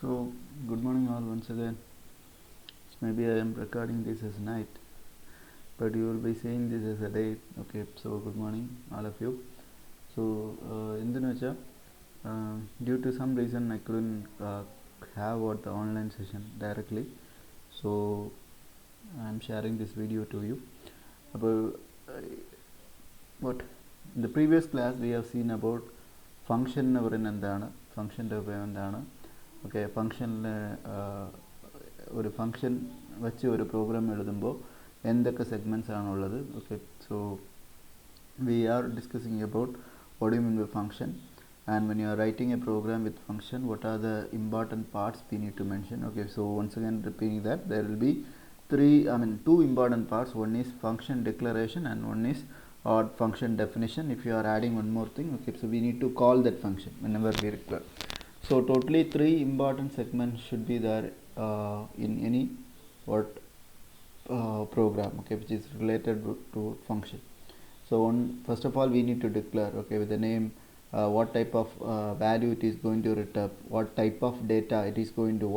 So, good morning all once again. Maybe I am recording this as night, but you will be seeing this as a day. Okay, so good morning all of you. So, in the nature, due to some reason I couldn't have the online session directly, so I am sharing this video to you. About what in the previous class we have seen about function function okay function ഒരു function വെച്ച് ഒരു programme എഴുതുമ്പോൾ എന്തൊക്കെ segments ആണുള്ളത്. Okay, so we are discussing about what do you mean by function, and when you are writing a program with function, what are the important parts we need to mention. Okay, so once again repeating that there will be two important parts. One is function declaration and one is function definition. If you are adding one more thing, okay, so we need to call that function whenever we require. So totally 3 important segments should be there in any program, okay, which is related to function. So first of all we need to declare, okay, with the name, what type of value it is going to return, what type of data it is going to,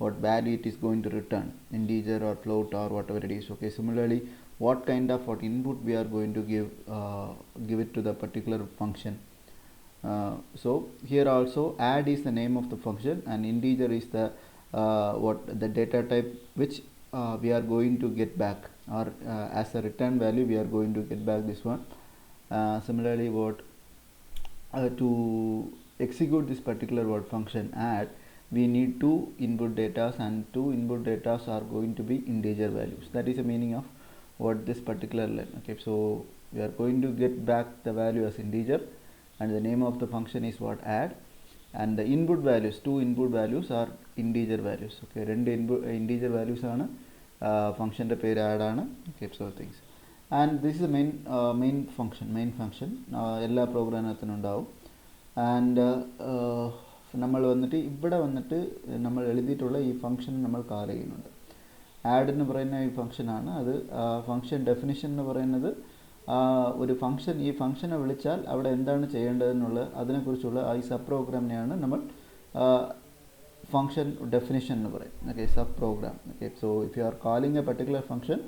what value it is going to return, integer or float or whatever it is. Okay, similarly what kind of input we are going to give it to the particular function. So here also add is the name of the function and integer is the the data type which we are going to get back, or as a return value we are going to get back this one. Similarly to execute this particular function add, we need two input data and two input data are going to be integer values. That is the meaning of this particular line. Okay, so we are going to get back the value as integer and the name of the function is add, and the input values, two input values are integer values. Okay, integer values are function add aana. Okay, so things, and this is the main function എല്ലാ പ്രോഗ്രാമിനകത്തും ഉണ്ടാവും. And നമ്മൾ ഇവിടെ നമ്മൾ എഴുതിയിട്ടുള്ള ഈ function നമ്മൾ call ചെയ്യുന്നുണ്ട്. Add എന്ന് പറയുന്ന ഈ ഫംഗ്ഷനാണ്. അത് ഫംഗ്ഷൻ ഡെഫിനിഷൻ എന്ന് പറയുന്നത് ഒരു ഫംഗ്ഷൻ, ഈ ഫംഗ്ഷനെ വിളിച്ചാൽ അവിടെ എന്താണ് ചെയ്യേണ്ടതെന്നുള്ള അതിനെക്കുറിച്ചുള്ള ഈ സബ് പ്രോഗ്രാമിനെയാണ് നമ്മൾ function definition nu parayum. Okay, sub program. Okay, so if you are calling a particular function,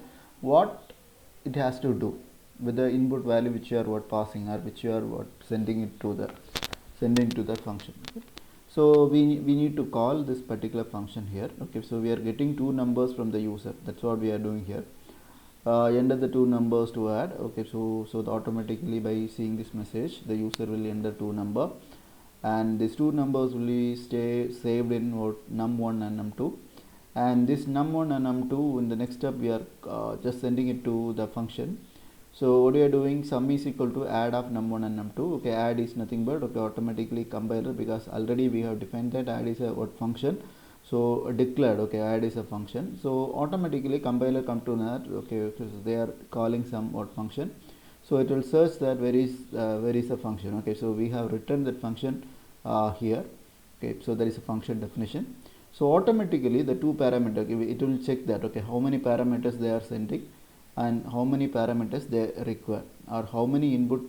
what it has to do with the input value which you are passing, or which you are sending to the function. Okay, so we need to call this particular function here. Okay, so we are getting two numbers from the user. That's what we are doing here. Enter the two numbers to add. Okay, so automatically by seeing this message the user will enter two number, and these two numbers will stay saved in num1 and num2, and this num1 and num2 in the next step we are just sending it to the function. So what we are doing, sum is equal to add of num1 and num2. Okay, add is nothing but automatically compiler, because already we have defined that add is a function, so declared. Okay, add is a function, so automatically compiler come to that. Okay, so they are calling some function, so it will search that where is the function. Okay, so we have written that function here. Okay, so there is a function definition, so automatically the two parameters, it will check that, okay, how many parameters they are sending and how many parameters they require, or how many input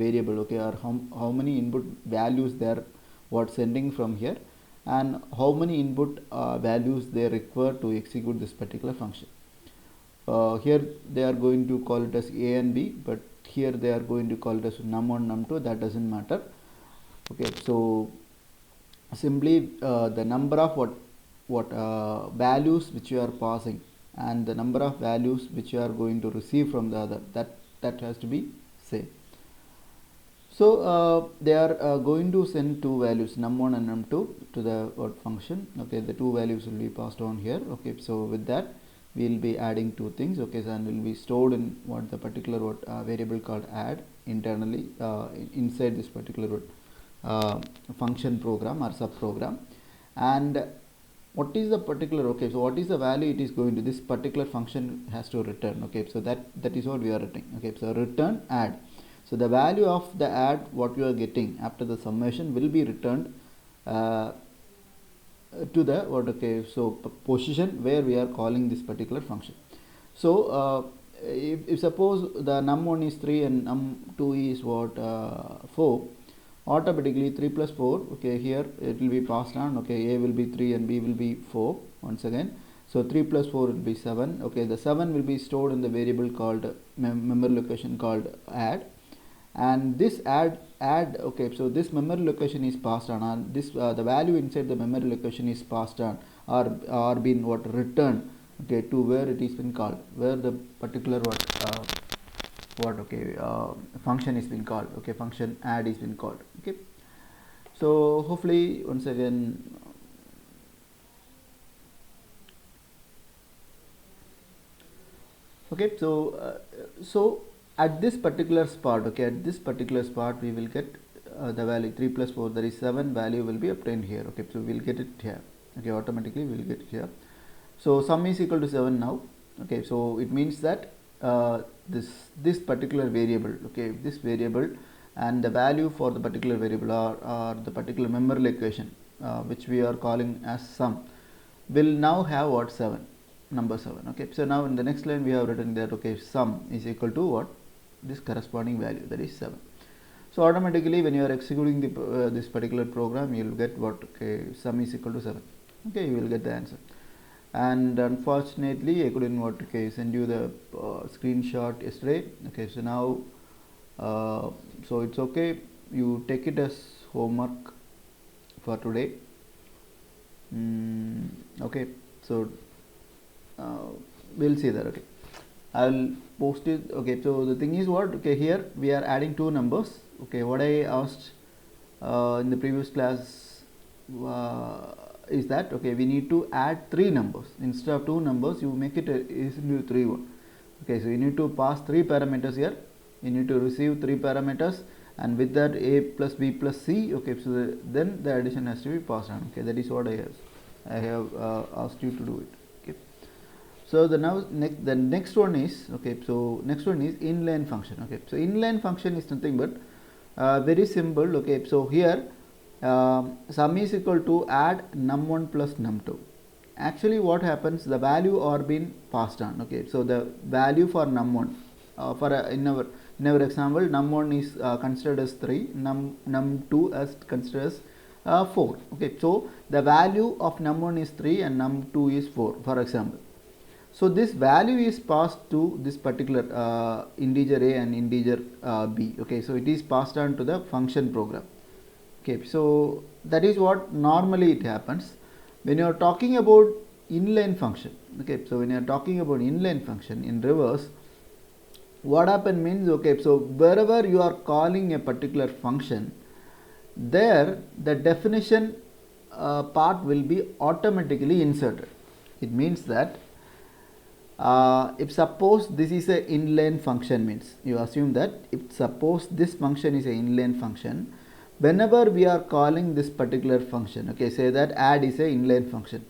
variable, okay, or how many input values they are sending from here, and how many input values they require to execute this particular function. Here they are going to call it as a and b, but here they are going to call it as num1 num2. That doesn't matter. Okay, so simply the number of values which you are passing and the number of values which you are going to receive from the other, that has to be same. So they are going to send two values, num1 and num2, to the function. Okay, the two values will be passed on here. Okay, so with that we will be adding two things. Okay, so and will be stored in the particular variable called add internally inside this particular function program or sub program. And what is the particular, okay, so what is the value it is going to, this particular function has to return. Okay, so that is what we are writing. Okay, so return add, so the value of the add what you are getting after the summation will be returned to the okay, so position where we are calling this particular function. So if suppose the num1 is 3 and num2 is 4, automatically 3 plus 4, okay, here it will be passed on, okay, A will be 3 and B will be 4 once again. So 3 plus 4 will be 7, okay, the 7 will be stored in the variable called memory location called add, and this add, okay, so this memory location is passed on, and this the value inside the memory location is passed on or been what returned, okay, to where it is been called, where the particular function is been called, okay, function add is been called, okay. So hopefully once again, okay, so at this particular spot, okay, at this particular spot we will get the value 3 plus 4, that is 7 value will be obtained here, okay, so we will get it here, okay, automatically we will get it here. So sum is equal to 7 now, okay, so it means that this particular variable, okay, this variable and the value for the particular variable or the particular memory location which we are calling as sum will now have what, 7, number 7, okay. So now in the next line we have written that, okay, sum is equal to what, this corresponding value, that is 7. So automatically when you are executing the this particular program, you will get what, okay, sum is equal to 7, okay, you will get the answer. And unfortunately I couldn't what, okay, send you the screenshot yesterday, okay. So now so it's okay, you take it as homework for today. Okay, so we'll see that, okay, I'll post it, okay. So the thing is what, okay, here we are adding two numbers, okay. What I asked in the previous class is that, okay, we need to add 3 numbers instead of 2 numbers, you make it into 3 one, okay. So you need to pass 3 parameters here, you need to receive 3 parameters, and with that A plus B plus C, okay, so then the addition has to be passed on, okay. That is what I have asked you to do it, okay. So the next one is, okay, so next one is inline function, okay. So inline function is nothing but very simple, okay. So here sum is equal to add num1 plus num2. Actually what happens, the value are being passed on, okay. So the value for num1 in our example, num1 is considered as 3, num2 as considered as 4, okay. So the value of num1 is 3 and num2 is 4, for example. So this value is passed to this particular integer a and integer b, okay. So it is passed on to the function program, okay. So that is what normally it happens when you are talking about inline function, okay. So when you are talking about inline function in reverse, what happen means, okay, so wherever you are calling a particular function, there the definition part will be automatically inserted. It means that if suppose this is a inline function, means you assume that if suppose this function is a inline function, whenever we are calling this particular function, okay, say that add is a inline function,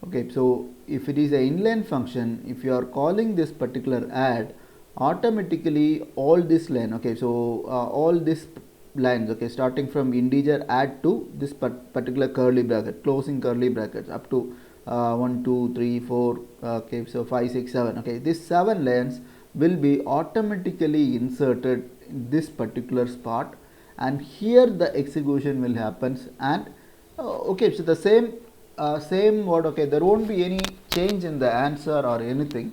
okay. So if it is a inline function, if you are calling this particular add, automatically all this line, okay, so all these lines, okay, starting from integer add to this particular curly bracket, closing curly brackets up to 1 2 3 4, okay, so 5 6 7, okay, these 7 lines will be automatically inserted in this particular spot, and here the execution will happens, and okay, so the same what, okay, there won't be any change in the answer or anything,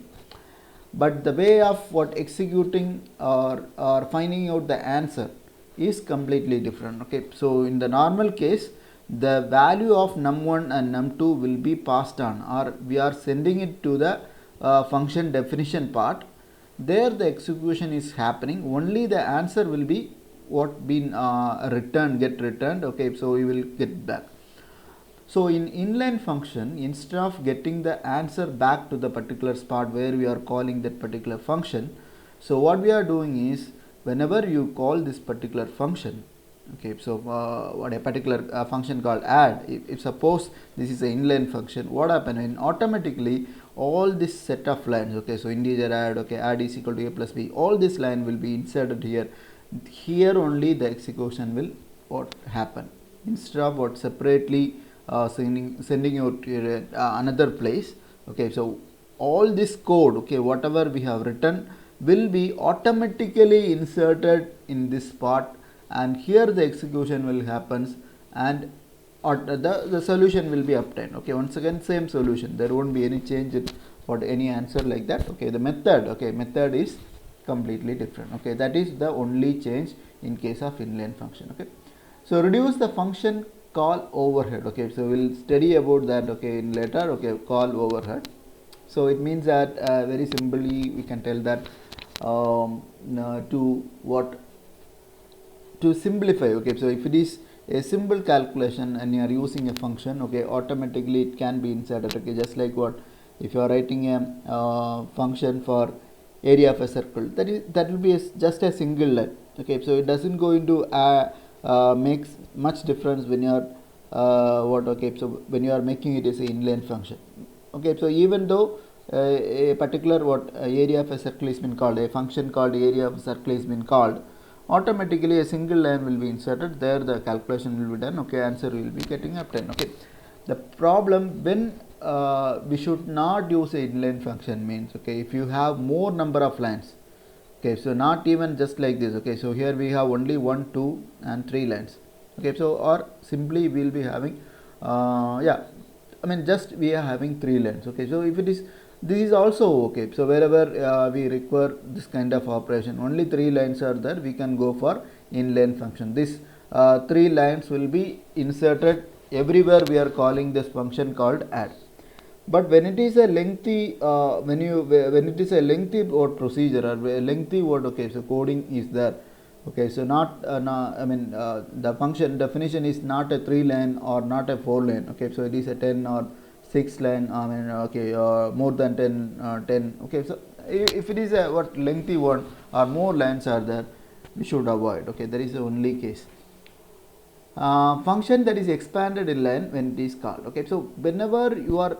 but the way of what executing or finding out the answer is completely different, okay. So in the normal case, the value of num1 and num2 will be passed on, or we are sending it to the function definition part. There the execution is happening, only the answer will be what been get returned, okay. So we will get back. So in inline function, instead of getting the answer back to the particular spot where we are calling that particular function, so what we are doing is, whenever you call this particular function, okay, so what a particular function called add, if suppose this is an inline function, what happen, when automatically all this set of lines, okay, so integer add, okay, add is equal to a plus b, all this line will be inserted here. Here only the execution will what happen, instead of what separately sending out to another place, okay. So all this code, okay, whatever we have written will be automatically inserted in this part, and here the execution will happens, and or the solution will be obtained. Okay, once again same solution, there won't be any change in what any answer like that. Okay, the method is completely different. Okay, that is the only change in case of inline function. Okay, so reduce the function call overhead. Okay, so we'll study about that, okay, in later. Okay, call overhead. So it means that very simply we can tell that to simplify. Okay, so if it is a simple calculation and you are using a function, okay, automatically it can be inserted. Okay, just like what if you are writing a function for area of a circle, that will be just a single line. Okay, so it doesn't go into makes much difference when you are so when you are making it as an inline function. Okay, so even though a particular area of a circle has been called, a function called area of a circle has been called, automatically a single line will be inserted there, the calculation will be done. Okay, answer will be getting obtained. Okay, the problem when we should not use a inline function means, okay, if you have more number of lines. Okay, so not even just like this. Okay, so here we have only 1, 2 and 3 lines. Okay, so or simply we will be having just we are having 3 lines. Okay, so if it is, this is also okay. So wherever we require this kind of operation, only 3 lines are there, we can go for inline function. This 3 lines will be inserted everywhere we are calling this function called add. But when it is a lengthy when it is a lengthy word procedure or a lengthy word, okay, so coding is there. Okay, so not the function definition is not a 3 line or not a 4 line. Okay, so it is a 10 or 6 line, more than 10. Okay, so if it is a lengthy word or more lines are there, we should avoid. Okay, that is the only case. Function that is expanded in line when it is called. Okay, so whenever you are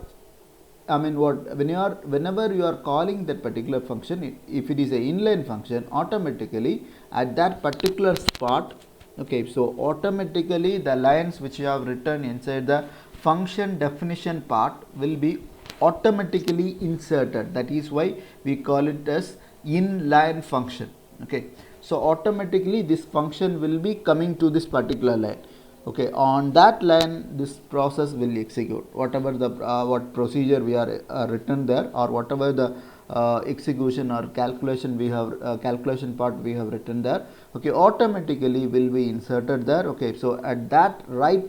whenever you are calling that particular function, if it is a inline function, automatically at that particular spot, okay, so automatically the lines which you have written inside the function definition part will be automatically inserted. That is why we call it as inline function. Okay, so automatically this function will be coming to this particular line. Okay, on that line this process will execute whatever the what procedure we are written there, or whatever the execution or calculation we have calculation part we have written there. Okay, automatically will be inserted there. Okay, so at that right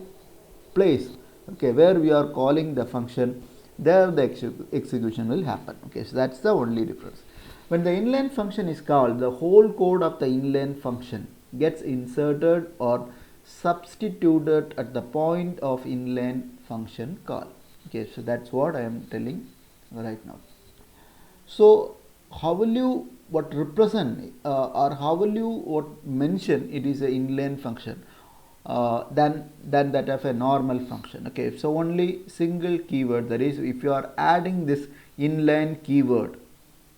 place, okay, where we are calling the function, there the execution will happen. Okay, so that's the only difference. When the inline function is called, the whole code of the inline function gets inserted or substituted at the point of inline function call. Okay, so that's what I am telling right now. So how will you represent or how will you mention it is a inline function than that of a normal function? Okay, so only single keyword, that is if you are adding this inline keyword.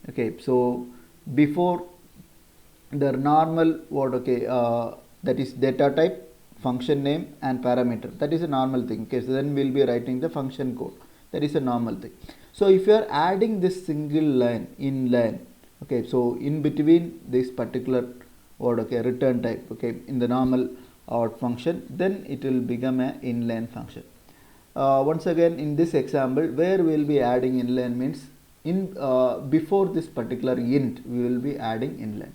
Okay, so before the normal word, okay, that is data type, function name and parameter, that is a normal thing. Okay, so then we will be writing the function code, that is a normal thing. So if you are adding this single line inline, okay, so in between this particular word, okay, return type, okay, in the normal function, then it will become a inline function. Once again in this example, where we will be adding inline means in before this particular int we will be adding inline.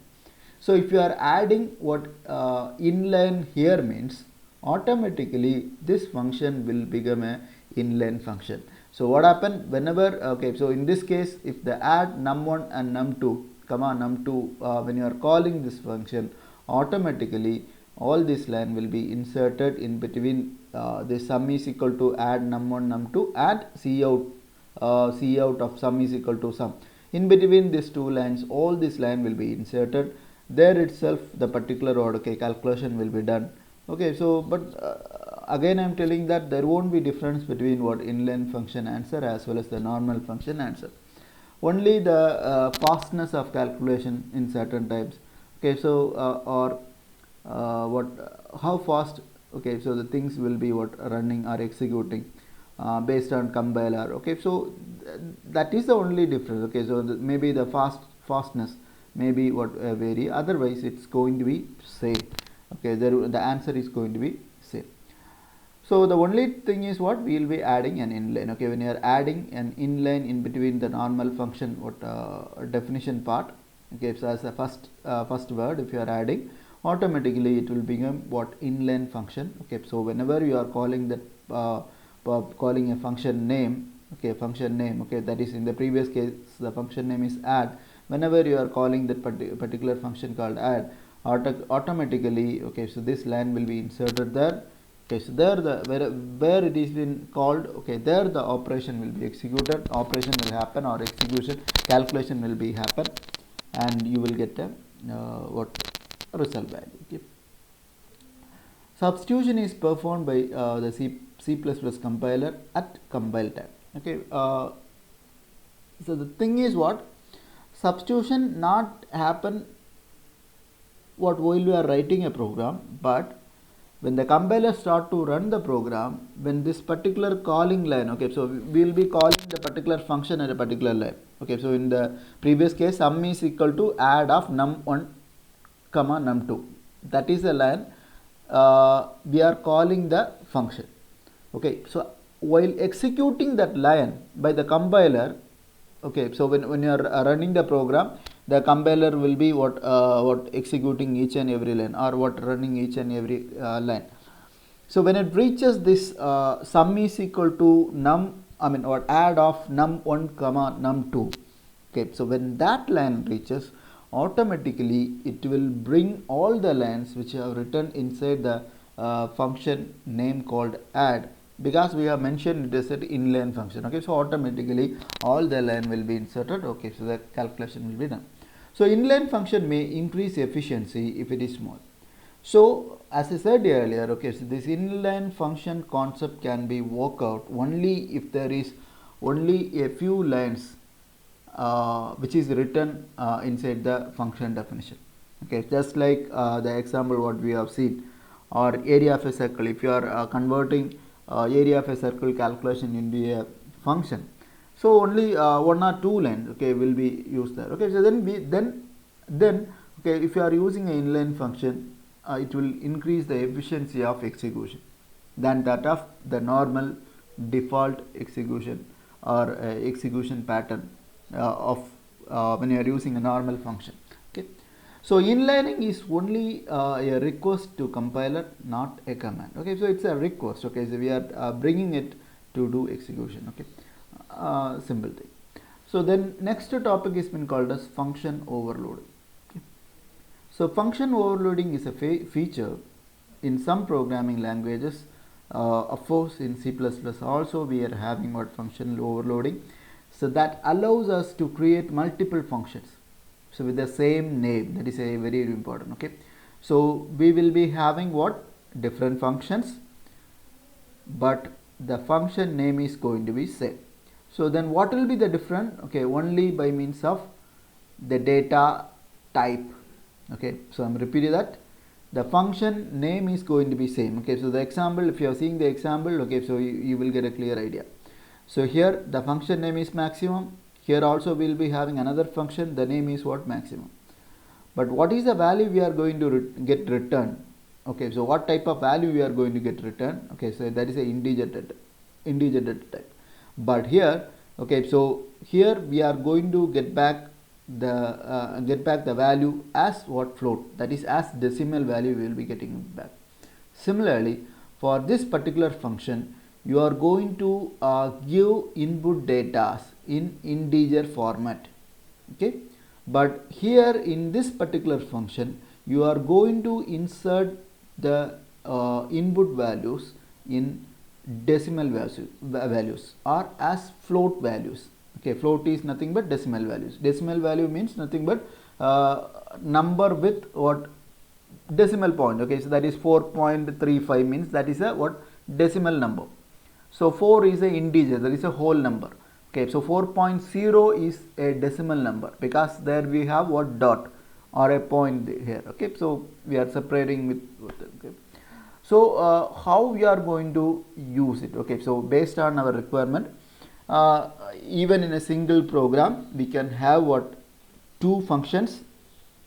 So if you are adding inline here means, automatically this function will become a inline function. So what happen whenever, okay, so in this case if the add num1 and num2 comma num2 when you are calling this function, automatically all this line will be inserted in between the sum is equal to add num1 num2 and cout of sum is equal to sum. In between these two lines, all this line will be inserted. There itself the particular order, okay, calculation will be done. Okay, so but again I am telling that there won't be difference between inline function answer as well as the normal function answer. Only the fastness of calculation in certain types. Okay, so how fast, okay, so the things will be running or executing based on compiler. Okay, so that is the only difference. Okay, so maybe the fastness maybe vary, otherwise it's going to be same. Okay, the answer is going to be same. So the only thing is what we will be adding an inline. Okay, when you are adding an inline in between the normal function definition part. Okay, so as a first word, if you are adding, automatically it will become what inline function. Okay, so whenever you are calling that calling a function name, okay, function name, okay, that is in the previous case the function name is add. Whenever you are calling that particular function called add, automatically, okay, so this line will be inserted there. Okay, so there where it is been called, okay, there the operation will be executed, operation will happen, or execution calculation will be happen, and you will get a what result value. Okay. Substitution is performed by the C++ compiler at compile time. Okay, so the thing is what substitution not happen what while we are writing a program, but when the compiler start to run the program, when this particular calling line, okay, so we will be calling the particular function at a particular line. Okay, so in the previous case, sum is equal to add of num1 comma num2. That is the line we are calling the function. Okay, so while executing that line by the compiler, okay, so when you are running the program, the compiler will be what executing each and every line, or what running each and every line. So when it reaches this sum is equal to what add of num1 comma num2. Okay, so when that line reaches, automatically it will bring all the lines which are written inside the function name called add, because we have mentioned it is an inline function. Okay, so automatically all the line will be inserted. Okay, so the calculation will be done. So inline function may increase efficiency if it is small. So as I said earlier, okay, so this inline function concept can be worked out only if there is only a few lines which is written inside the function definition. Okay, just like the example what we have seen, or area of a circle. If you are converting area of a circle calculation into a function, so only one or two lines, okay, will be used there. Okay, so then okay, if you are using an inline function, it will increase the efficiency of execution than that of the normal default execution or execution pattern of when you are using a normal function. Okay, so inlining is only a request to compiler, not a command. Okay, so it's a request. Okay, so we are bringing it to do execution. Okay, simple thing. So then next topic is been called as function overloading. Okay. So function overloading is a feature in some programming languages. Of course, in C++ also we are having what function overloading. So that allows us to create multiple functions, so with the same name. That is a very important. Okay, so we will be having what different functions, but the function name is going to be same. So then what will be the different? Okay, only by means of the data type. Okay, so I'm repeating that the function name is going to be same. Okay, so the example, if you are seeing the example, okay, so you will get a clear idea. So here the function name is maximum. Here also we will be having another function, the name is what maximum. But what is the value we are going to get returned? Okay, so what type of value we are going to get returned? Okay, so that is a integer data type. But here, okay, so here we are going to get back the value as what float, that is as decimal value we will be getting back. Similarly, for this particular function, you are going to give input data in integer format. Okay, but here in this particular function, you are going to insert the input values in decimal values or as float values. Okay, float is nothing but decimal values. Decimal value means nothing but number with what decimal point. Okay, so that is 4.35 means that is a what decimal number. So 4 is a integer, that is a whole number. Okay, so 4.0 is a decimal number because there we have what dot or a point here. Okay, so we are separating with okay. So how we are going to use it? Okay, so based on our requirement, even in a single program we can have what two functions.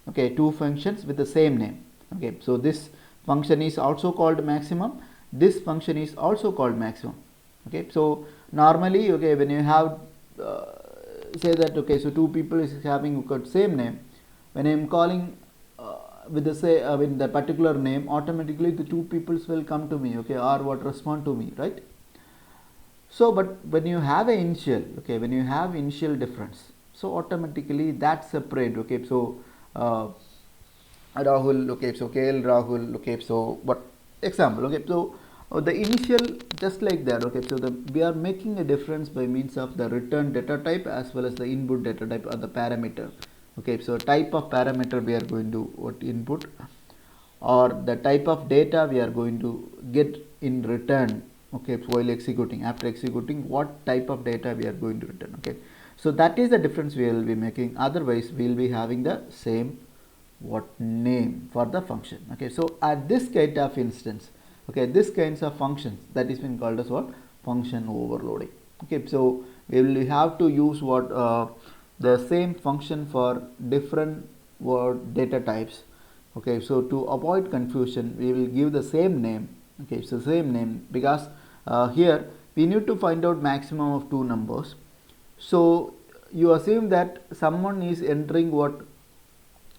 Okay, two functions with the same name. Okay, so this function is also called maximum, this function is also called maximum. Okay, so normally, okay, when you have say that, okay, so two people is having got same name, when I am calling with the say with the particular name, automatically the two peoples will come to me, okay, or what respond to me, right? So but when you have a initial, okay, when you have initial difference, so automatically that separate, okay, so Rahul, okay, so KL Rahul, okay, so what example, okay, so the initial just like that, okay, so we are making a difference by means of the return data type as well as the input data type or the parameter. Okay, so type of parameter we are going to what input, or the type of data we are going to get in return, okay, while executing, after executing, what type of data we are going to return. Okay, so that is the difference we will be making, otherwise we will be having the same what name for the function. Okay, so at this kind of instance, okay, this kinds of functions, that is been called as what function overloading. Okay, so we will have to use what the same function for different word data types. Okay, so to avoid confusion, we will give the same name. Okay, so same name, because here we need to find out maximum of two numbers. So you assume that someone is entering what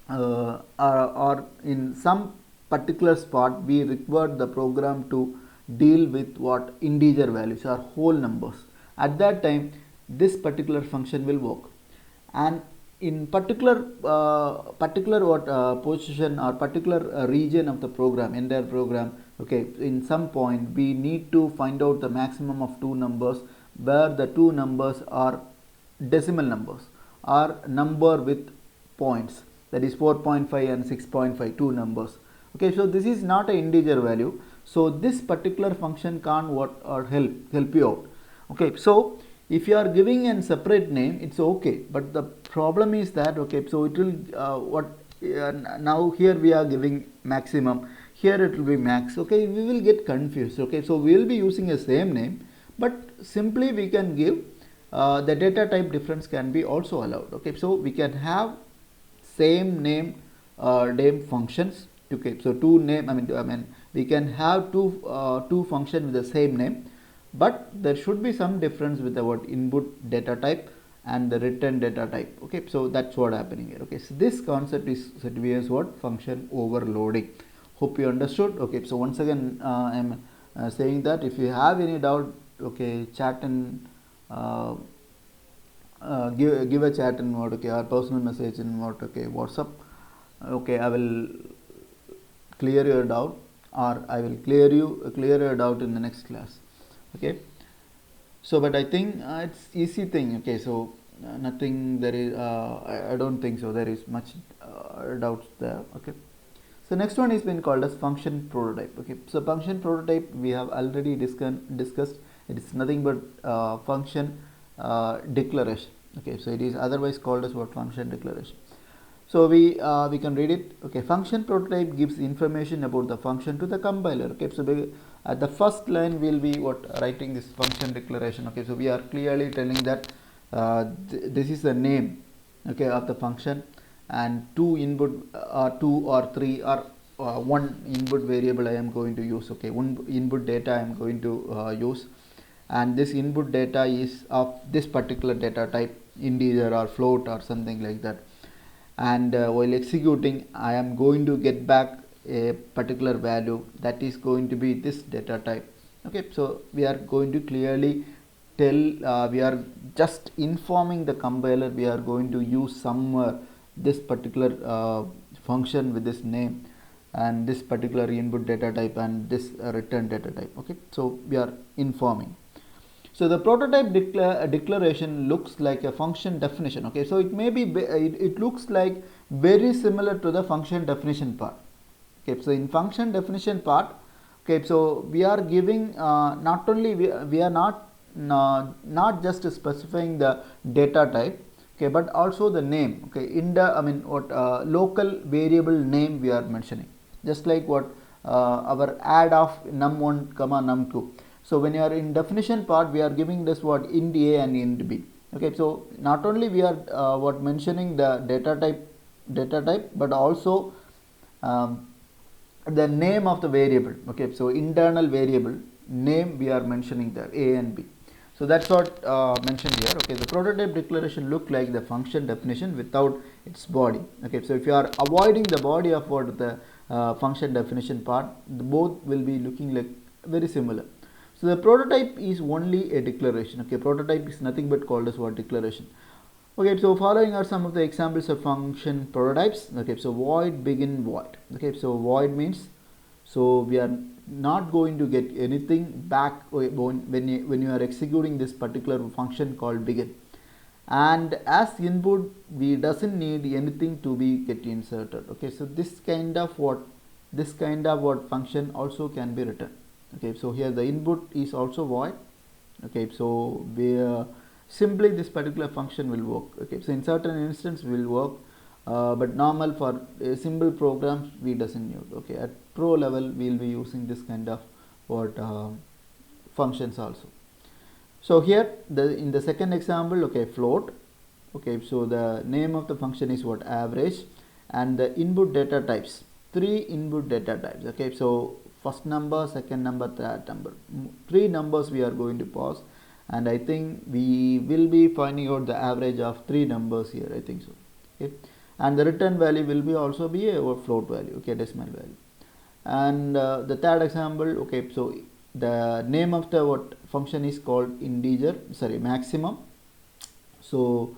or in some particular spot we require the program to deal with what integer values or whole numbers. At that time, this particular function will work, and in particular what position or particular region of the program, entire program, okay, in some point we need to find out the maximum of two numbers, where the two numbers are decimal numbers or number with points, that is 4.5 and 6.5, two numbers. Okay, so this is not an integer value, so this particular function can't what or help you out. Okay, so if you are giving a separate name, it's okay, but the problem is that, okay, so it will now here we are giving maximum, here it will be max. Okay, we will get confused. Okay, so we will be using a same name, but simply we can give the data type difference can be also allowed. Okay, so we can have same name name functions. Okay, so two name, I mean we can have two functions with the same name, but there should be some difference with the what input data type and the return data type. Okay, so that's what happening here. Okay, so this concept is said to be as what function overloading. Hope you understood. Okay, so once again I am saying that if you have any doubt, okay, chat and give a chat in what, okay, or personal message in what, okay, WhatsApp. Okay, I will clear your doubt, or I will clear your doubt in the next class. Okay, so but I think it's easy thing. Okay, so nothing there is I don't think so there is much doubts there. Okay, so next one is been called as function prototype. Okay, so function prototype we have already discussed. It is nothing but function declaration. Okay, so it is otherwise called as what function declaration. So we can read it. Okay, function prototype gives information about the function to the compiler. Okay, so at the first line we will be what writing this function declaration. Okay, so we are clearly telling that this is the name, okay, of the function, and two input two or three or one input variable I am going to use. Okay, one input data I am going to use, and this input data is of this particular data type, integer or float or something like that, and while executing I am going to get back a particular value that is going to be this data type. Okay, so we are going to clearly tell we are just informing the compiler we are going to use somewhere this particular function with this name and this particular input data type and this return data type. Okay, so we are informing. So the prototype declaration looks like a function definition. Okay, so it may be it looks like very similar to the function definition part. Okay, so in function definition part, okay, so we are giving not only we are not just specifying the data type, okay, but also the name. Okay, in the I mean what local variable name we are mentioning, just like what our add of num1 comma num2. So when you are in definition part, we are giving this what int a and int b. Okay, so not only we are what mentioning the data type, but also the name of the variable. Okay, so internal variable name we are mentioning there, a and b. So that's what mentioned here. Okay, the prototype declaration look like the function definition without its body. Okay, so if you are avoiding the body of what the function definition part, both will be looking like very similar. So the prototype is only a declaration. Okay, prototype is nothing but called as what, declaration. Okay, so following are some of the examples of function prototypes. Okay, so void, begin, void. Okay, so void means, so we are not going to get anything back when you are executing this particular function called begin, and as input we doesn't need anything to be get inserted. Okay, so this kind of what function also can be written. Okay, so here the input is also void. Okay, so we simply this particular function will work. Okay, so in certain instance will work, but normal for simple programs we doesn't need. Okay, at pro level we will be using this kind of what functions also. So here in the second example, okay, float. Okay, so the name of the function is what, average, and the input data types, 3 input data types. Okay, so first number, second number, third number, 3 numbers we are going to pass, and I think we will be finding out the average of 3 numbers here, I think so. Okay, and the return value will be also be a float value. Okay, decimal value. And the third example, okay, so the name of the what function is called maximum. So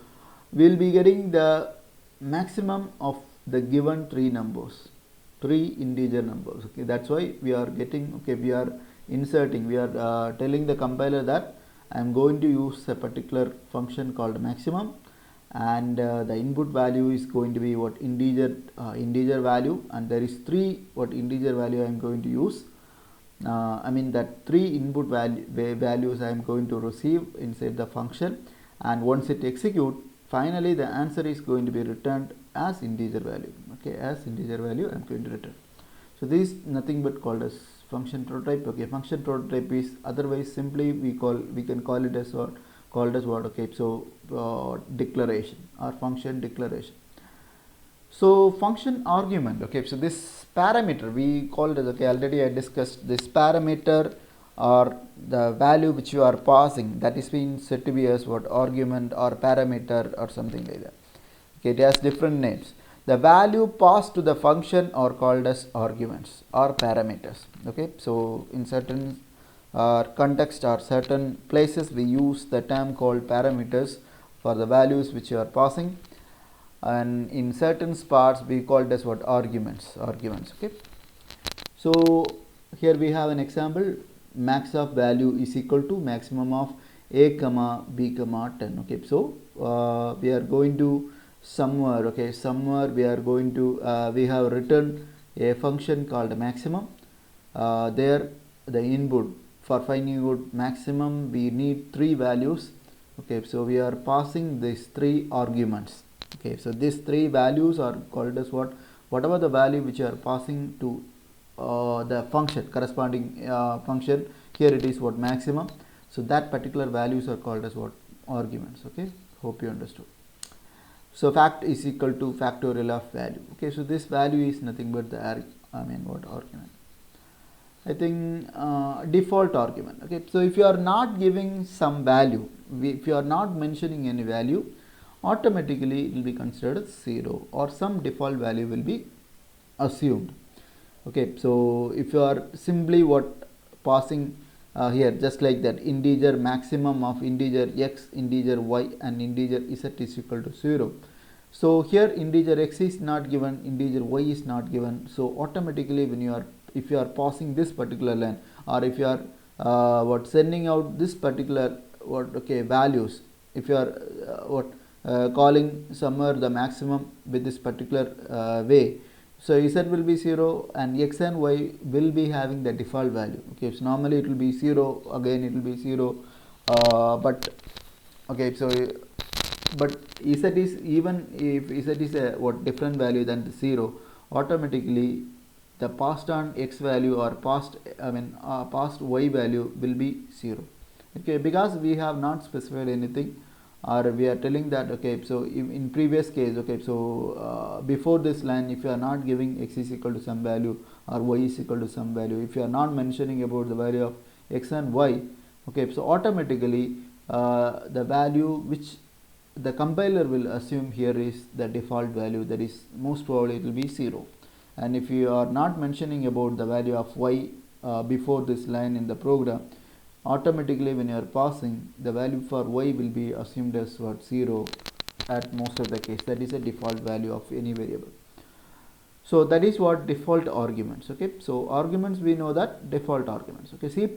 we will be getting the maximum of the given 3 numbers, 3 integer numbers. Okay, that's why we are getting, okay, we are inserting, we are telling the compiler that I am going to use a particular function called maximum, and the input value is going to be what, integer value, and there is 3 what integer value I am going to use. I mean that 3 input values I am going to receive inside the function, and once it execute, finally the answer is going to be returned as integer value. Okay, as integer value I am going to return. So this is nothing but called as function prototype. Okay, function prototype is otherwise simply we can call it as what, called as what. Okay, so declaration or function declaration. So function argument. Okay, so this parameter we called as, okay, already I discussed this parameter or the value which you are passing, that is being said to be as what, argument or parameter or something like that. Okay, it has different names. The value passed to the function are called as arguments or parameters. Okay, so in certain context or certain places we use the term called parameters for the values which you are passing, and in certain parts we call it as what, arguments. Okay, so here we have an example, max of value is equal to maximum of a comma b comma 10. Okay, so we are going to somewhere, okay, somewhere we are going to we have written a function called maximum. There the input for finding out maximum we need 3 values. Okay, so we are passing these 3 arguments. Okay, so these 3 values are called as what, whatever the value which you are passing to the function, corresponding function, here it is what, maximum. So that particular values are called as what, arguments. Okay, hope you understood. So fact is equal to factorial of value. Okay, so this value is nothing but the argument. I think default argument. Okay, so if you are not giving some value, if you are not mentioning any value, automatically it will be considered as 0 or some default value will be assumed. Okay, so if you are simply what passing here just like that, integer maximum of integer x, integer y and integer z is equal to 0. So here integer x is not given, integer y is not given, so automatically when you are, if you are passing this particular line, or if you are what sending out this particular what, okay, values, if you are calling somewhere the maximum with this particular way, so z will be 0 and x and y will be having the default value. Okay, so normally it will be 0, again it will be 0, but okay, so but z is, even if z is a what different value than the 0, automatically the passed on x value or passed y value will be 0. Okay, because we have not specified anything or we are telling that, okay, so in previous case, okay, so before this line, if you are not giving x is equal to some value or y is equal to some value, if you are not mentioning about the value of x and y, okay, so automatically the value which the compiler will assume here is the default value, that is most probably it will be 0. And if you are not mentioning about the value of y before this line in the program, automatically when you are passing, the value for y will be assumed as what, 0 at most of the case. That is a default value of any variable. So that is what default arguments. Okay, so arguments, we know that default arguments. Okay, C++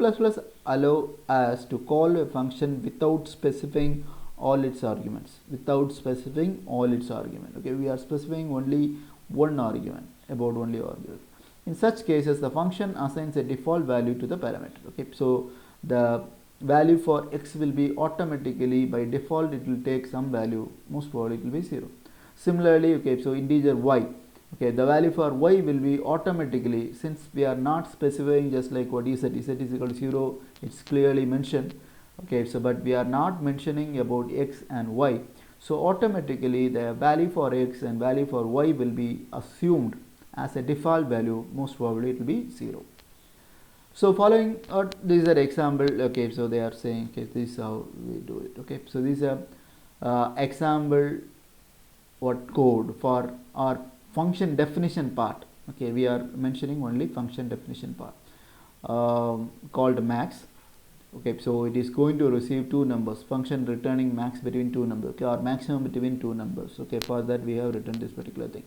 allow us to call a function without specifying all its arguments. Okay, we are specifying only one argument, about only argument. In such cases, the function assigns a default value to the parameter. Okay, so the value for x will be automatically, by default it will take some value, most probably it will be 0. Similarly, okay, so integer y, okay, the value for y will be automatically, since we are not specifying just like what z is equal to 0, it's clearly mentioned. Okay, so but we are not mentioning about x and y, so automatically the value for x and value for y will be assumed as a default value, most probably it will be 0. So following these are example. Okay, so they are saying, okay, this is how we do it. Okay, so these are example what code for our function definition part. Okay, we are mentioning only function definition part called max. Okay, so it is going to receive two numbers, function returning max between two numbers, okay, or maximum between two numbers. Okay, for that we have written this particular thing.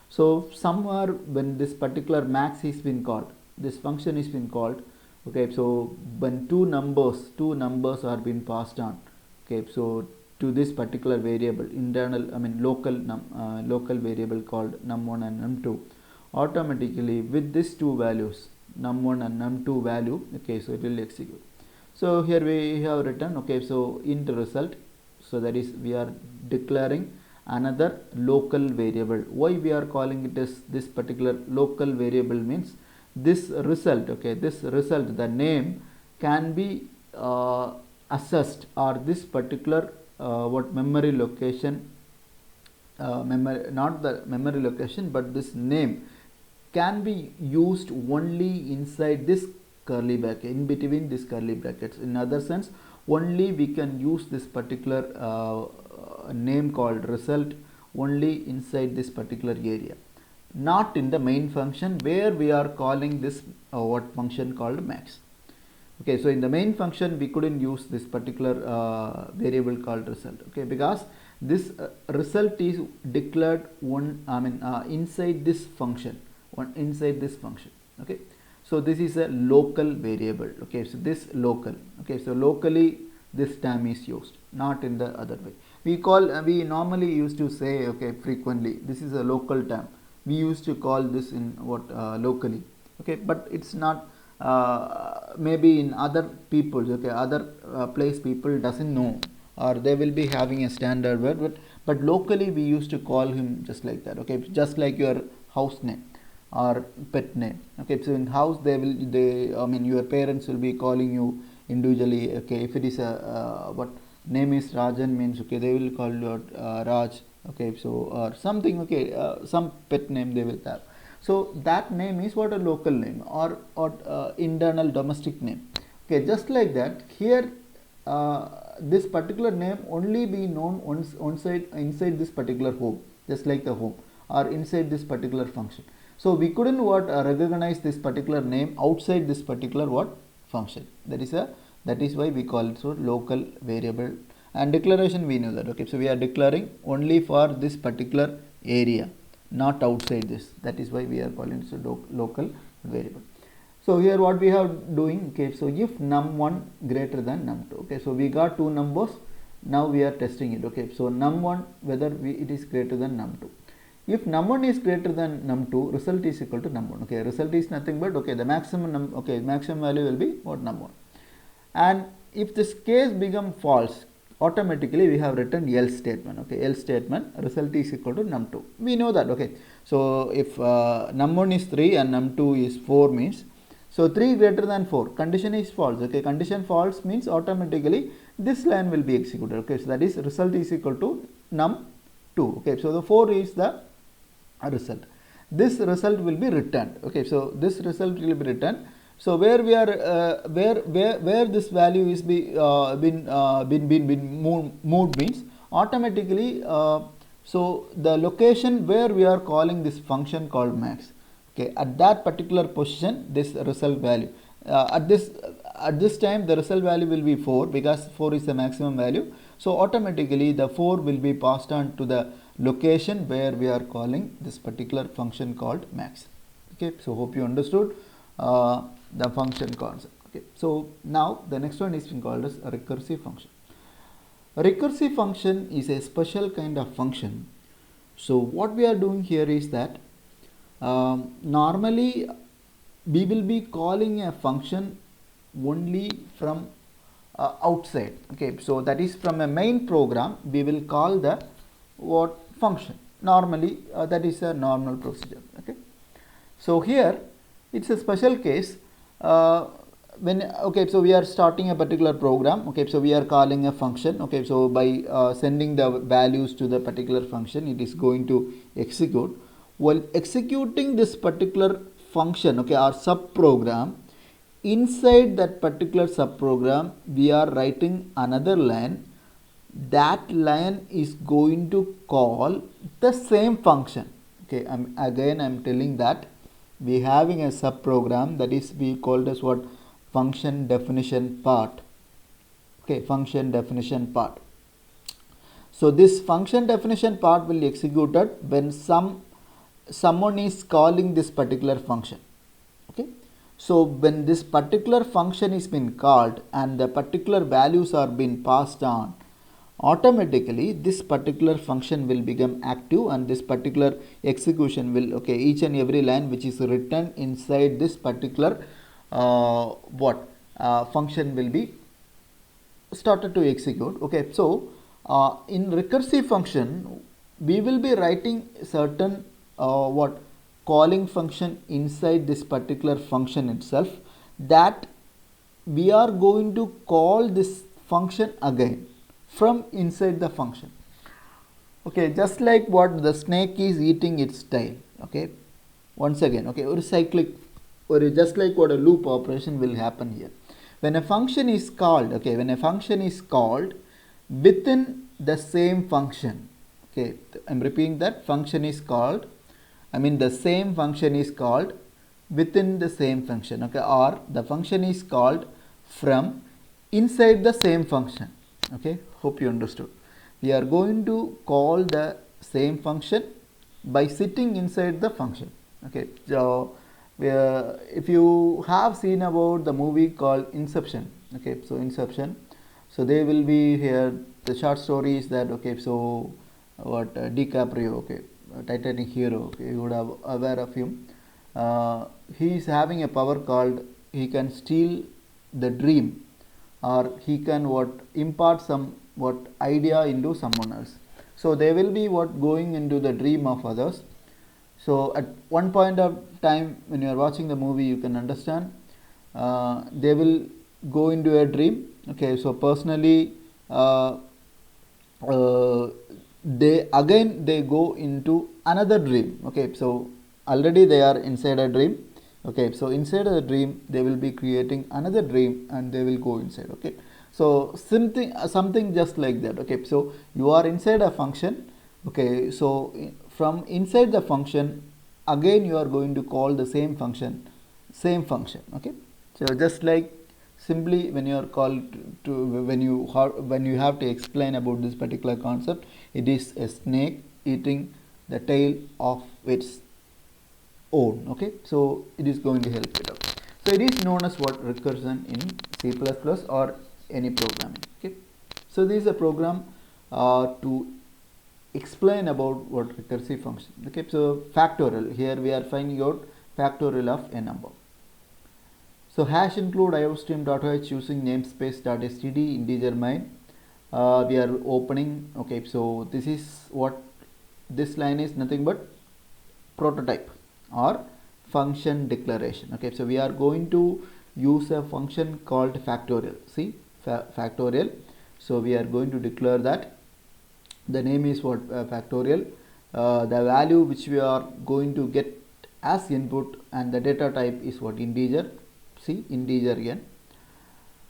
So somewhere when this particular max is been called, this function is been called, okay, so when two numbers are being passed on, okay, so to this particular variable, internal, local variable called num1 and num2, automatically with these two values, num1 and num2 value, okay, so it will execute. So here we have written, okay, so int result, so that is we are declaring another local variable. Why we are calling it as this particular local variable means this result, okay, this result, the name can be assessed, or this particular what memory location, not the memory location, but this name can be used only inside this curly bracket, in between this curly brackets. In other sense, only we can use this particular name called result only inside this particular area, not in the main function where we are calling this what function called max. Okay, so in the main function we couldn't use this particular variable called result. Okay, because this result is declared inside this function, Okay, so this is a local variable. Okay, so this local. Okay, so locally this term is used, not in the other way. We normally used to say, okay, frequently, this is a local term. We used to call this in what locally. Okay, but it's not. Maybe in other people's, okay, other place people doesn't know, or they will be having a standard word, but locally we used to call him just like that. Okay, just like your house name or pet name. Okay, so in house your parents will be calling you individually. Okay, if it is a what name is Rajan means, okay, they will call you Raj. Okay, so or something. Okay, some pet name they will have. So that name is what a local name, or internal domestic name. Okay, just like that here, this particular name only be known inside this particular home, just like the home, or inside this particular function. So we couldn't recognize this particular name outside this particular function. That is why we call it so local variable. And declaration, we know that. Okay, so we are declaring only for this particular area, not outside this. That is why we are calling it so local variable. So here what we have doing, okay, so if num1 greater than num2, okay, so we got two numbers, now we are testing it. Okay, so num1 whether it is greater than num2. If num1 is greater than num2, result is equal to num1. Okay, result is nothing but, okay, the maximum maximum value will be what, num1. And if this case become false, automatically we have written else statement. Okay, else statement, result is equal to num2. We know that. Okay, so if num1 is 3 and num2 is 4 means So 3 greater than 4, condition is false. Okay, condition false means automatically this line will be executed. Okay, so that is result is equal to num2. Okay, so the 4 is the result. This result will be returned. Okay, so this result will be returned. So where we are where this value is been moved means automatically. So the location where we are calling this function called max. Okay, at that particular position, this result value at this time the result value will be 4 because 4 is the maximum value. So automatically the 4 will be passed on to the location where we are calling this particular function called max. Okay, so hope you understood the function concept. Okay, so now the next one is called as a recursive function. A recursive function is a special kind of function. So what we are doing here is that normally we will be calling a function only from outside. Okay, so that is from a main program we will call the what function. Normally that is a normal procedure. Okay, so here it's a special case when okay, so we are starting a particular program. Okay, so we are calling a function. Okay, so by sending the values to the particular function, it is going to execute. While executing this particular function, okay, or sub program, inside that particular sub program we are writing another line. That line is going to call the same function. Okay, I'm telling that we having a sub program that is we called as what function definition part. Okay, function definition part. So this function definition part will be executed when someone is calling this particular function. Okay, so when this particular function is been called and the particular values are being passed on, automatically this particular function will become active and this particular execution will, okay, each and every line which is written inside this particular function will be started to execute. Okay, so in recursive function we will be writing certain calling function inside this particular function itself, that we are going to call this function again from inside the function. Okay, just like what the snake is eating its tail. Okay, once again, okay, or cyclic, or just like what a loop operation will happen here. When a function is called, okay, when a function is called within the same function, okay, I'm repeating that function is called, the same function is called within the same function, okay, or the function is called from inside the same function. Okay, hope you understood. We are going to call the same function by sitting inside the function. Okay, so if you have seen about the movie called Inception, okay, so Inception, so they will be here, the short story is that, okay, so what DiCaprio, okay, Titanic hero, okay, you would have aware of him. He is having a power called he can steal the dream, or he can impart some idea into someone else. So they will be going into the dream of others. So at one point of time when you are watching the movie, you can understand they will go into a dream. Okay, so personally they go into another dream. Okay, so already they are inside a dream. Okay, so inside the dream they will be creating another dream and they will go inside. Okay, so something just like that. Okay, so you are inside a function. Okay, so from inside the function again you are going to call the same function. Okay, so just like simply when you are called to when you have to explain about this particular concept, it is a snake eating the tail of its own. Okay, so it is going to help it out. So it is known as recursion in C++ or any programming. Okay, so this is a program to explain about what recursive function. Okay, so factorial, here we are finding out factorial of a number. So hash include iostream.h using namespace.std integer main. We are opening. Okay, so this is what this line is nothing but prototype or function declaration. Okay, so we are going to use a function called factorial. See, factorial. So we are going to declare that the name is what, factorial. The value which we are going to get as input, and the data type is what, integer. See, integer n.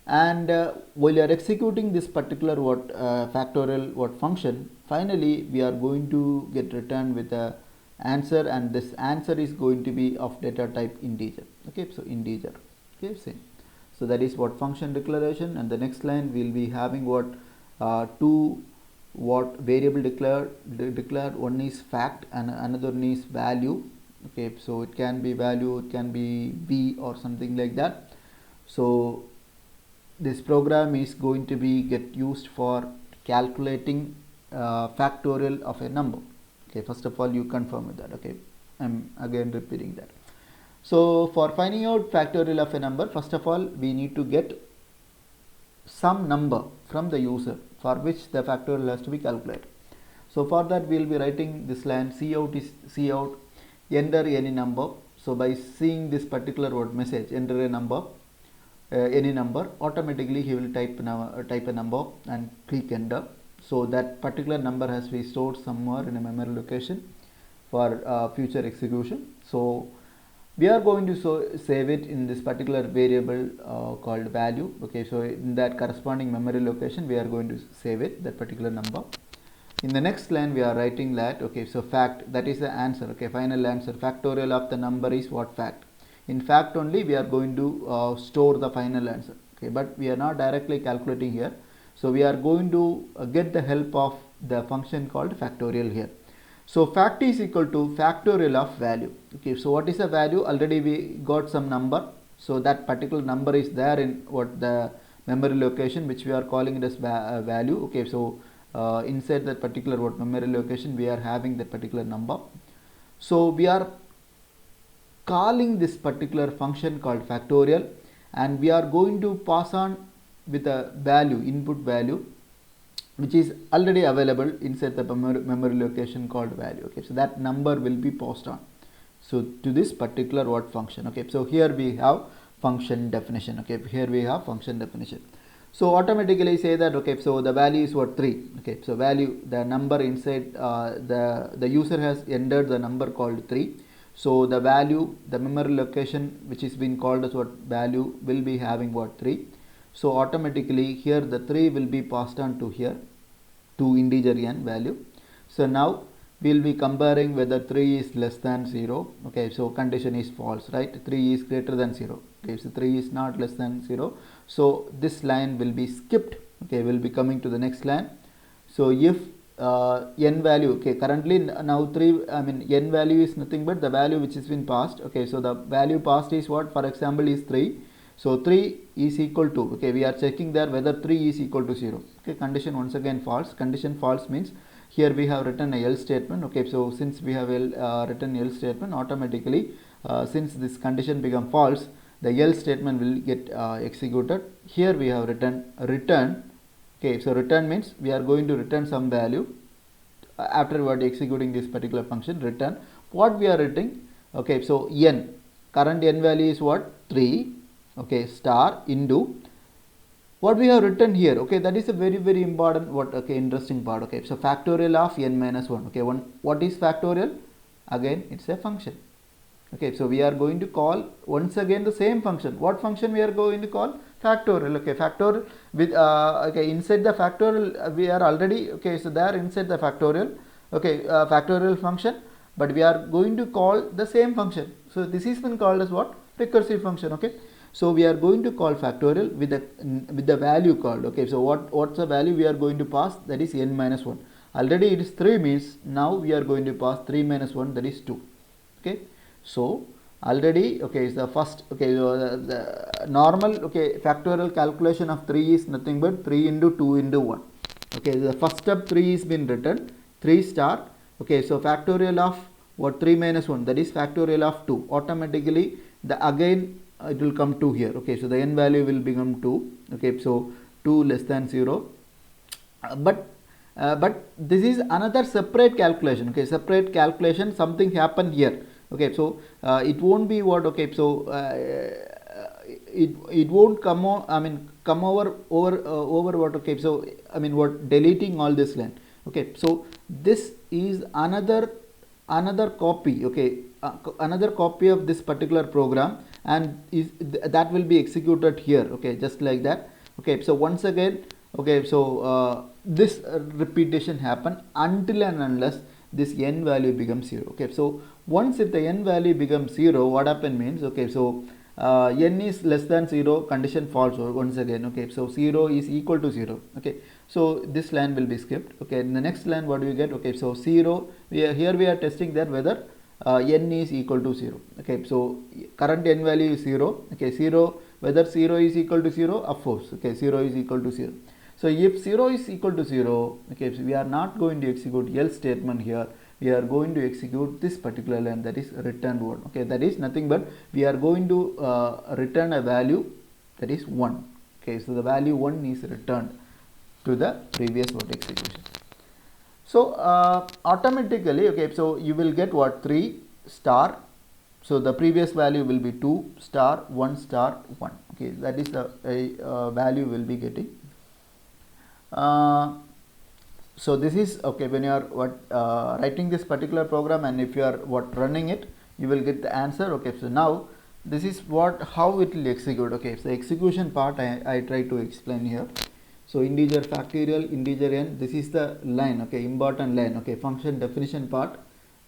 And while you are executing this particular what, factorial what function, finally we are going to get returned with a answer, and this answer is going to be of data type integer. Okay, so integer. Okay, same. So that is what function declaration. And the next line we will be having what, two what variable declared. One is fact and another one is value. Okay, so it can be value, it can be b or something like that. So this program is going to be get used for calculating factorial of a number. Okay, first of all you confirm with that. Okay, I'm again repeating that. So for finding out factorial of a number, first of all we need to get some number from the user for which the factorial has to be calculated. So for that we will be writing this line, cout enter any number. So by seeing this particular word message, enter a number, any number, automatically he will type a number and click enter. So that particular number has to be stored somewhere in a memory location for future execution. So we are going to save it in this particular variable called value. Okay, so in that corresponding memory location we are going to save it, that particular number. In the next line we are writing that, okay, so fact, that is the answer. Okay, final answer, factorial of the number is what, fact. In fact only we are going to store the final answer. Okay, but we are not directly calculating here. So we are going to get the help of the function called factorial here. So fact is equal to factorial of value. Okay, so what is the value? Already we got some number. So that particular number is there in what, the memory location which we are calling it as value. Okay, so inside that particular what memory location we are having that particular number. So we are calling this particular function called factorial, and we are going to pass on with a value, input value, which is already available inside the memory location called value. Okay, so that number will be passed on, so to this particular what, function. Okay, so here we have function definition. Okay, here we have function definition. So automatically say that, okay, so the value is what, 3. Okay, so value, the number inside the user has entered the number called 3. So the value, the memory location which is being called as what, value, will be having what, 3. So automatically here the 3 will be passed on to here, to integer n value. So now we will be comparing whether 3 is less than 0. Okay, so condition is false, right? 3 is greater than 0. Okay, so 3 is not less than 0. So this line will be skipped. Okay, we'll be coming to the next line. So if n value, okay, currently now n value is nothing but the value which has been passed. Okay, so the value passed is what, for example, is 3. So 3 is equal to, okay, we are checking there whether 3 is equal to 0. Okay, condition once again false. Condition false means here we have written a else statement. Okay, so since we have written else statement, automatically since this condition become false, the else statement will get executed. Here we have written return. Okay, so return means we are going to return some value afterward executing this particular function, return what we are writing. Okay, so n, current n value is what, 3. Okay, star into what we have written here. Okay, that is a very important what, okay, interesting part. Okay, so factorial of n minus 1. Okay, what is factorial? Again, it's a function. Okay, so we are going to call once again the same function. What function we are going to call? Factorial. Okay, factorial with okay, inside the factorial we are already, okay, so there inside the factorial, okay, factorial function, but we are going to call the same function. So this is been called as what? Recursive function. Okay, so we are going to call factorial with the value called. Okay, so what's the value we are going to pass? That is n minus 1. Already it is 3 means now we are going to pass 3 minus 1, that is 2. Okay, so already, okay, is the first, okay, so the normal, okay, factorial calculation of 3 is nothing but 3 into 2 into 1. Okay, the first step 3 is been written, 3 star. Okay, so factorial of what, 3 minus 1, that is factorial of 2. Automatically the again it will come 2 here. Okay, so the n value will become 2. Okay, so 2 less than 0. But this is another separate calculation. Okay, separate calculation, something happened here. okay. So it won't be what, okay. So it won't come on, I mean come over what, okay. So I mean what, deleting all this line, okay. So this is another copy, okay, another copy of this particular program, and that will be executed here, okay, just like that, okay. So once again, okay, so this repetition happen until and unless this n value becomes 0, okay. So once if the n value becomes 0, what happen means, okay, so n is less than 0, condition false once again, okay. So 0 is equal to 0, okay. So this line will be skipped, okay. In the next line, what do you get, okay. So 0, here we are testing that whether n is equal to 0, okay. So current n value is 0, okay. 0, whether 0 is equal to 0, of course, okay, 0 is equal to 0. So if 0 is equal to 0, okay, so we are not going to execute else statement here. We are going to execute this particular line, that is return 1, okay. That is nothing but we are going to return a value, that is 1, okay. So the value 1 is returned to the previous what execution. So automatically, okay, so you will get what, 3 star. So the previous value will be 2 star 1 star 1, okay. That is the value will be getting. So this is, okay, when you are what writing this particular program, and if you are what running it, you will get the answer, okay. So now this is what, how it will execute, okay. So execution part I try to explain here. So integer factorial, integer n, this is the line, okay, important line, okay. Function definition part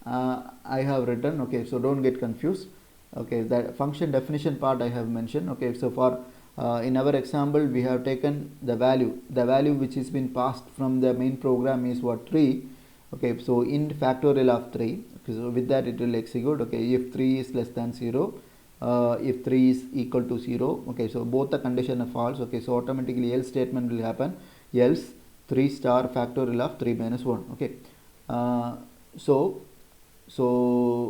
I have written, okay. So don't get confused, okay. That function definition part I have mentioned, okay. So for in our example, we have taken the value which is been passed from the main program is what, 3, okay. So int factorial of 3, okay. So with that it will execute, okay. If 3 is less than 0, if 3 is equal to 0, okay. So both the condition are false, okay. So automatically else statement will happen, else 3 star factorial of 3 minus 1, okay. So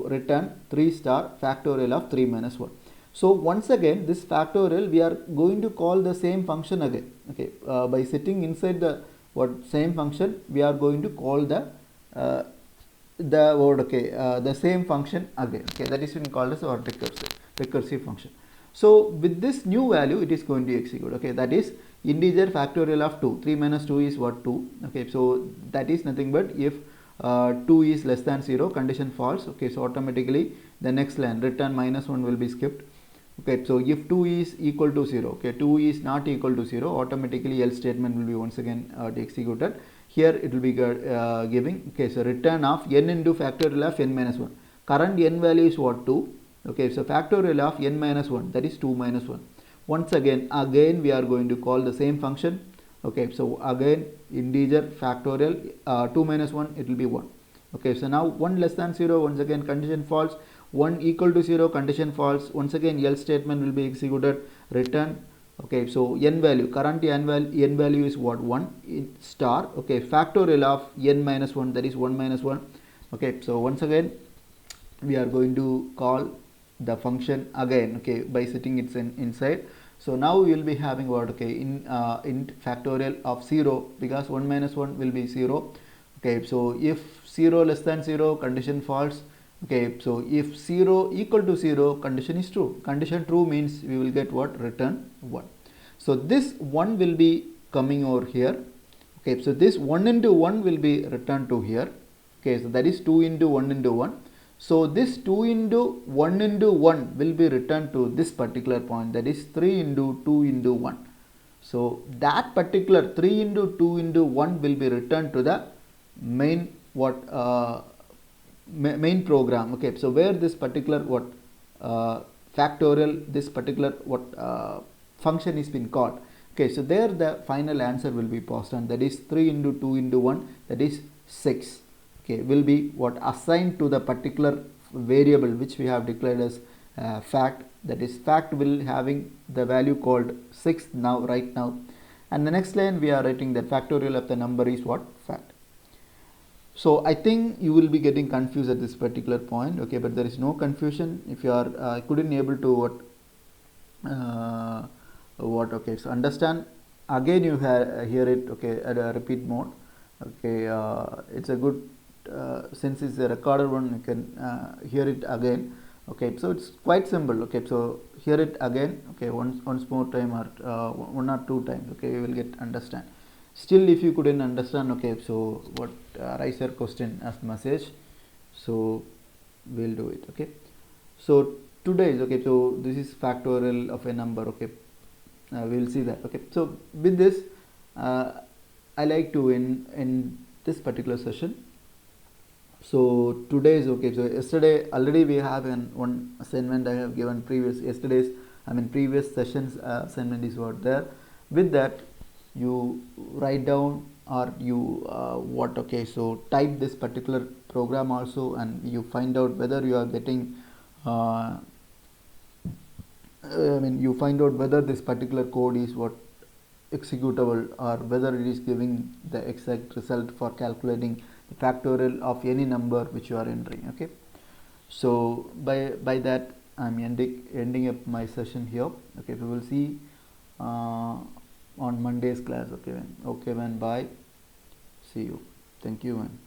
return 3 star factorial of 3 minus 1. So once again, this factorial we are going to call the same function again, okay. By sitting inside the what same function, we are going to call the word, okay, the same function again, okay. That is been called as our recursive function. So with this new value, it is going to execute, okay. That is integer factorial of 2. 3 minus 2 is what, 2, okay. So that is nothing but if 2 is less than 0, condition false, okay. So automatically the next line return minus 1 will be skipped, okay. So if 2 is equal to 0, okay, 2 is not equal to 0, automatically else statement will be once again executed. Here it will be giving, okay. So return of n into factorial of n minus 1. Current n value is what, 2, okay. So factorial of n minus 1, that is 2 minus 1. Once again we are going to call the same function, okay. So again integer factorial 2 minus 1, it will be 1, okay. So now 1 less than 0, once again condition false, 1 equal to 0, condition false, once again else statement will be executed, return, okay. So n value, current n value is what, 1 star, okay, factorial of n minus 1, that is 1 minus 1, okay. So once again we are going to call the function again, okay, by setting it inside. So now we will be having what, okay, in factorial of 0, because 1 minus 1 will be 0, okay. So if 0 less than 0, condition false, okay. So if 0 equal to 0, condition is true. Condition true means we will get what, return 1. So this 1 will be coming over here, okay. So this 1 into 1 will be returned to here, okay. So that is 2 into 1 into 1. So this 2 into 1 into 1 will be returned to this particular point, that is 3 into 2 into 1. So that particular 3 into 2 into 1 will be returned to the main what main program, okay. So where this particular what factorial, this particular what function is been called, okay. So there the final answer will be passed on, that is 3 into 2 into 1, that is 6, okay, will be what assigned to the particular variable which we have declared as fact, that is fact will having the value called 6 now, right now. And the next line we are writing that factorial of the number is what, fact. So I think you will be getting confused at this particular point, okay, but there is no confusion if you are couldn't able to what okay. So understand again, you hear it, okay, at a repeat mode, okay. It's a good since it's a recorded one, you can hear it again. Okay, so it's quite simple. Okay, so hear it again. Okay, once more time, or one or two times. Okay, you will get understand. Still, if you couldn't understand, okay, so what, raise your question as message. So we'll do it. Okay, so today is okay. So this is factorial of a number. Okay, we'll see that. Okay, so with this, I like to end this particular session. So today is okay. So yesterday already we have one assignment I have given previous yesterday's, previous sessions assignment is what there. With that, you write down, or you what, okay, so type this particular program also, and you find out whether you are getting you find out whether this particular code is what executable, or whether it is giving the exact result for calculating the factorial of any number which you are entering. Okay, so by that I'm ending up my session here. Okay, we will see on Monday's class. Okay, man. Okay, man. Bye. See you. Thank you, man.